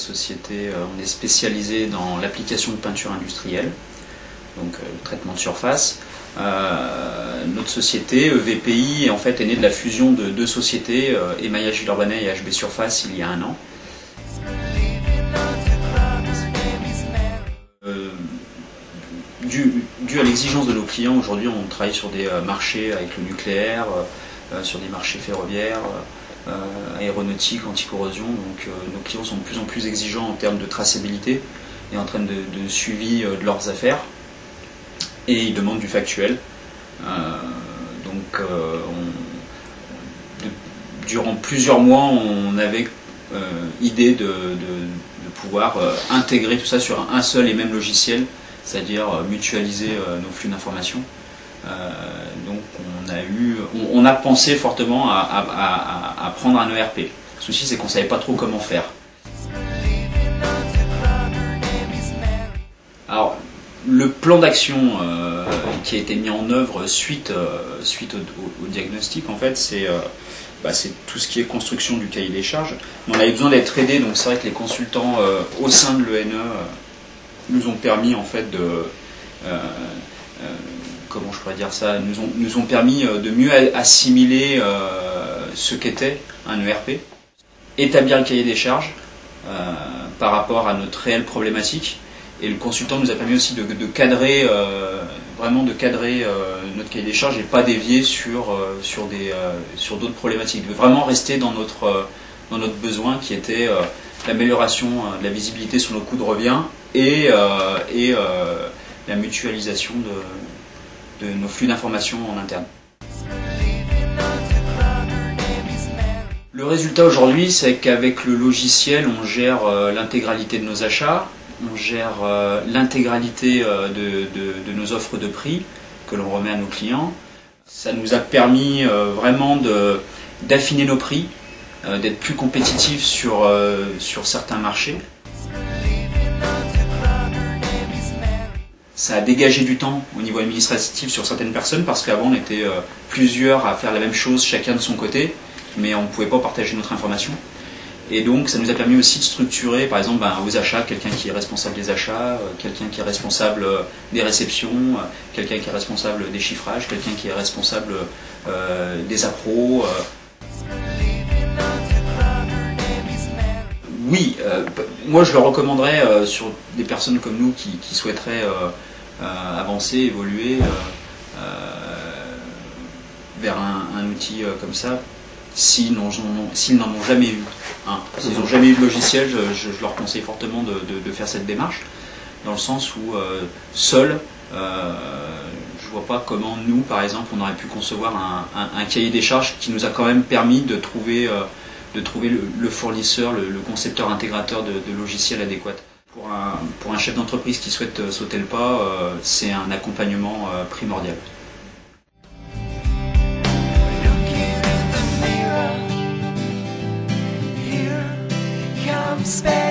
société, on est spécialisé dans l'application de peinture industrielle, donc le traitement de surface. Notre société, EVPI, en fait, est née de la fusion de deux sociétés, Émaillage Villeurbanne et HB Surface, il y a 1 an. Dû à l'exigence de nos clients, aujourd'hui on travaille sur des marchés avec le nucléaire, sur des marchés ferroviaires, aéronautiques, anti-corrosion. Donc nos clients sont de plus en plus exigeants en termes de traçabilité et en termes de suivi de leurs affaires. Et ils demandent du factuel. Durant plusieurs mois, on avait idée de pouvoir intégrer tout ça sur un seul et même logiciel, c'est-à-dire mutualiser nos flux d'informations. Donc on a pensé fortement à prendre un ERP. Le souci, c'est qu'on ne savait pas trop comment faire. Alors, le plan d'action qui a été mis en œuvre suite au diagnostic, en fait, c'est tout ce qui est construction du cahier des charges. Mais on avait besoin d'être aidés, donc c'est vrai que les consultants au sein de l'ENE nous ont permis, en fait, comment je pourrais dire ça, nous ont permis de mieux assimiler ce qu'était un ERP, établir le cahier des charges par rapport à notre réelle problématique. Et le consultant nous a permis aussi de cadrer, vraiment de cadrer notre cahier des charges et pas dévier sur d'autres problématiques. De vraiment rester dans notre besoin qui était l'amélioration de la visibilité sur nos coûts de revient et la mutualisation de nos flux d'informations en interne. Le résultat aujourd'hui, c'est qu'avec le logiciel, on gère l'intégralité de nos achats. On gère l'intégralité de nos offres de prix que l'on remet à nos clients. Ça nous a permis vraiment d'affiner nos prix, d'être plus compétitifs sur certains marchés. Ça a dégagé du temps au niveau administratif sur certaines personnes parce qu'avant on était plusieurs à faire la même chose, chacun de son côté, mais on ne pouvait pas partager notre information. Et donc ça nous a permis aussi de structurer, par exemple, aux achats, quelqu'un qui est responsable des achats, quelqu'un qui est responsable des réceptions, quelqu'un qui est responsable des chiffrages, quelqu'un qui est responsable des appros. Oui, moi je le recommanderais sur des personnes comme nous qui souhaiteraient avancer, évoluer vers un outil comme ça. S'ils n'en ont jamais eu s'ils n'ont jamais eu de logiciel, je leur conseille fortement de faire cette démarche, dans le sens où seul, je ne vois pas comment nous, par exemple, on aurait pu concevoir un cahier des charges qui nous a quand même permis de trouver le fournisseur, le concepteur intégrateur de logiciels adéquat. Pour un chef d'entreprise qui souhaite sauter le pas, c'est un accompagnement primordial. Space.